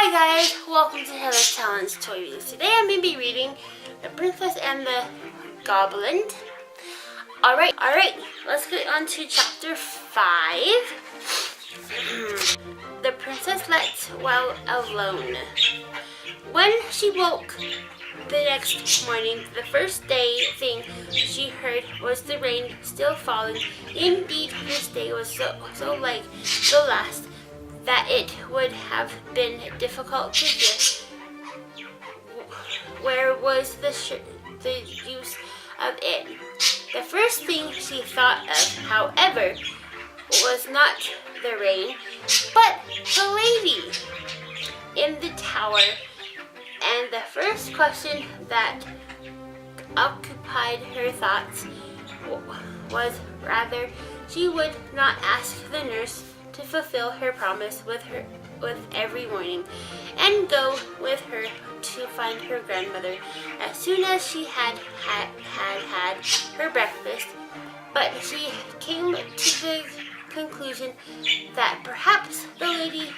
Hi guys, welcome to Heather's Challenge Toy Readings. Today I'm going to be reading The Princess and the Goblin. Alright, let's get on to chapter 5. The princess let well alone. When she woke the next morning, the first thing she heard was the rain still falling. Indeed, this day was so like the last that it would have been difficult to hear. Where was the use of it? The first thing she thought of, however, was not the rain, but the lady in the tower. And the first question that occupied her thoughts was rather she would not ask the nurse to fulfill her promise with every morning and go with her to find her grandmother as soon as she had her breakfast. But she came to the conclusion that perhaps the lady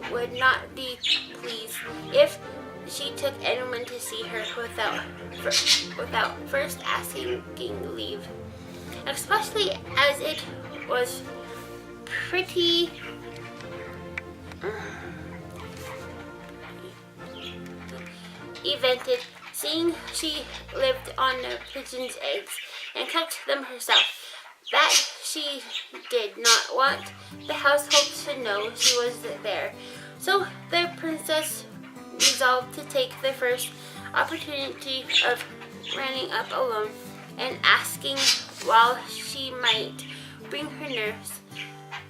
would not be pleased if she took anyone to see her without first asking leave, especially as it was pretty evented, seeing she lived on the pigeon's eggs and cooked them herself, that she did not want the household to know she was there. So the princess resolved to take the first opportunity of running up alone and asking while she might bring her nurse.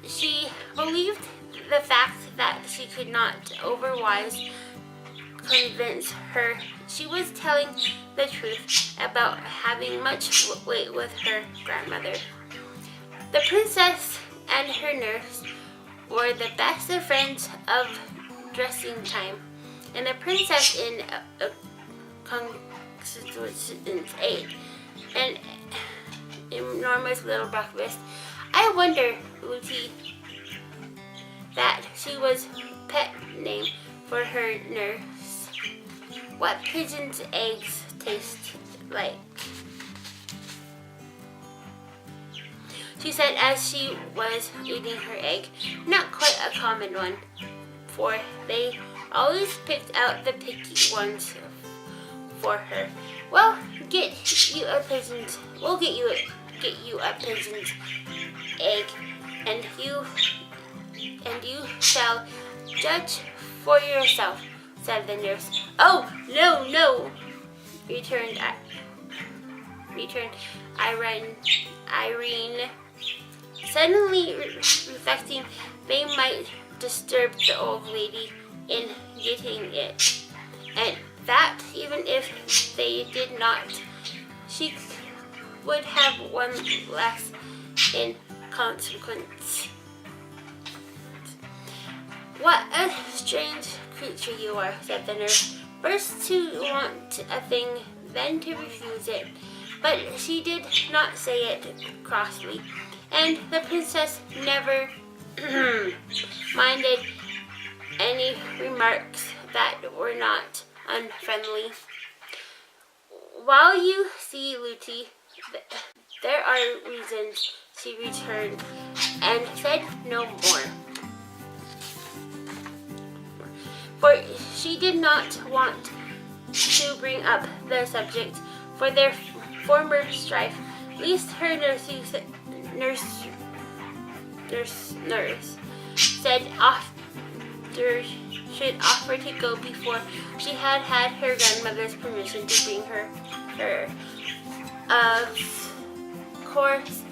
She believed the fact that she could not otherwise convince her she was telling the truth about having much weight with her grandmother. The princess and her nurse were the best of friends of dressing time, and the princess in Constance ate an enormous little breakfast. I wonder, Lucy, that she was pet name for her nurse, what pigeon's eggs taste like. She said as she was eating her egg, not quite a common one, for they always picked out the picky ones for her. We'll get you a pigeon's egg, and you shall judge for yourself, said the nurse. Oh, no, returned Irene, suddenly reflecting they might disturb the old lady in getting it, and that even if they did not, she would have one less in consequence. What a strange creature you are, said the nurse. First to want a thing, then to refuse it. But she did not say it crossly, and the princess never minded any remarks that were not unfriendly. While you see, Lucy, there are reasons, she returned, and said no more. For she did not want to bring up the subject for their former strife, lest her nurse said should offer to go before she had her grandmother's permission to bring her. Of course,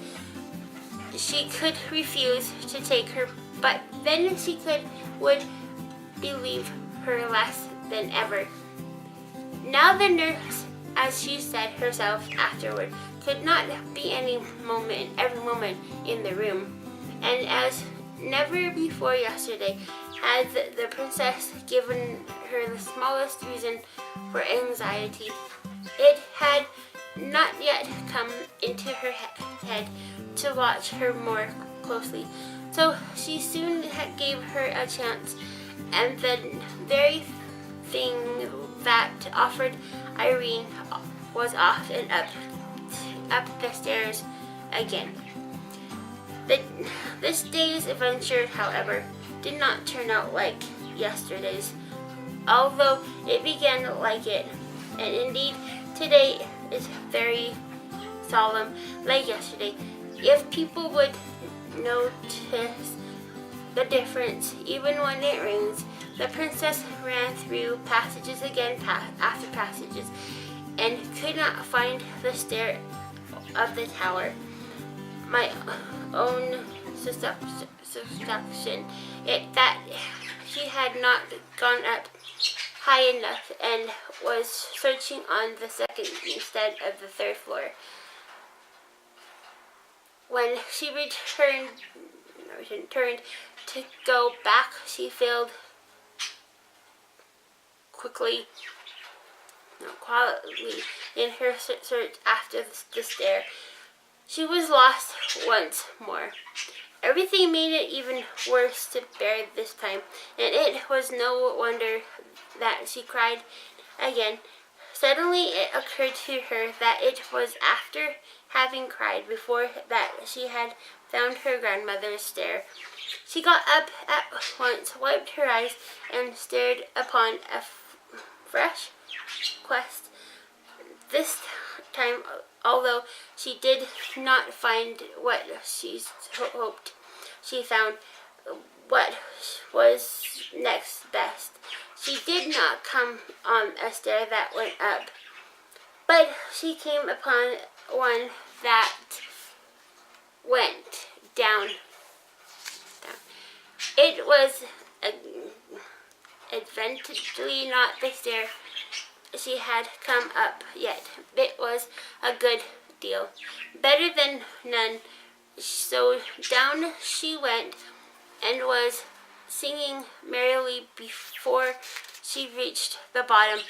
she could refuse to take her, but then she would believe her less than ever. Now the nurse, as she said herself afterward, could not be every moment in the room, and as never before yesterday had the princess given her the smallest reason for anxiety. It had not yet come into her head to watch her more closely, so she soon gave her a chance And the very thing that offered Irene was off and up the stairs again. This day's adventure, however, did not turn out like yesterday's, although it began like it. And indeed, today is very solemn, like yesterday. If people would notice the difference, even when it rains, the princess ran through passages again after passages, and could not find the stair of the tower. My own suspicion that she had not gone up high enough and was searching on the second instead of the third floor. When she returned to go back, she failed quietly in her search after the stair. She was lost once more. Everything made it even worse to bear this time, and it was no wonder that she cried again. Suddenly it occurred to her that it was after having cried before that she had found her grandmother's stair. She got up at once, wiped her eyes, and stared upon a fresh quest. This time, although she did not find what she hoped, she found what was next best. She did not come on a stair that went up, but she came upon one that went down. It was admittedly not the stair she had come up yet. It was a good deal, better than none. So down she went, and was singing merrily before she reached the bottom.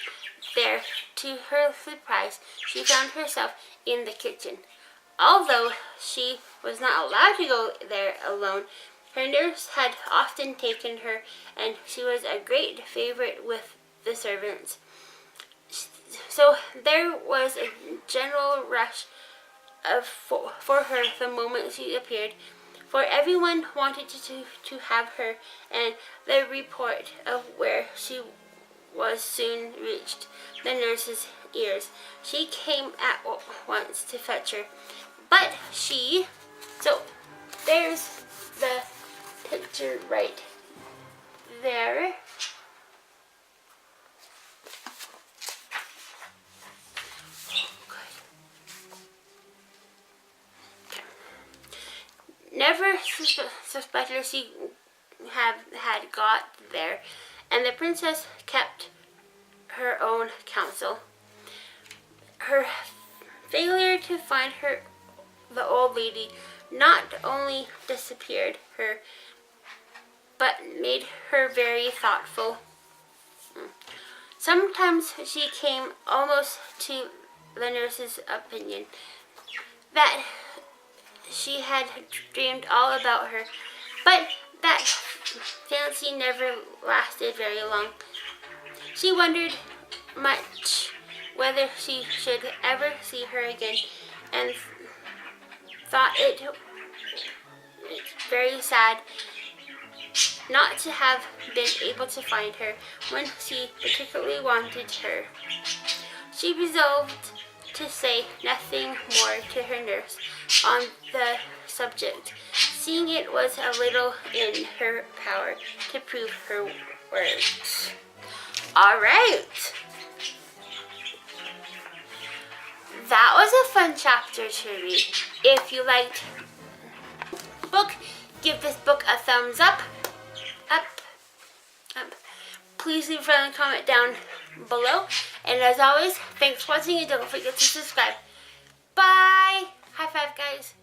There, to her surprise, she found herself in the kitchen. Although she was not allowed to go there alone, her nurse had often taken her, and she was a great favorite with the servants. So there was a general rush for her the moment she appeared, for everyone wanted to have her, and the report of where she was soon reached the nurse's ears. She came at once to fetch her, but so there's the picture right there. Never suspected she had got there, and the princess kept her own counsel. Her failure to find the old lady not only disappeared her, but made her very thoughtful. Sometimes she came almost to the nurse's opinion that she had dreamed all about her, but that fancy never lasted very long. She wondered much whether she should ever see her again, and thought it very sad not to have been able to find her when she particularly wanted her. She resolved to say nothing more to her nurse on the subject, seeing it was a little in her power to prove her words. Alright. That was a fun chapter to read. If you liked the book, give this book a thumbs up. Please leave a friendly comment down below. And as always, thanks for watching, and don't forget to subscribe. Bye! High five, guys.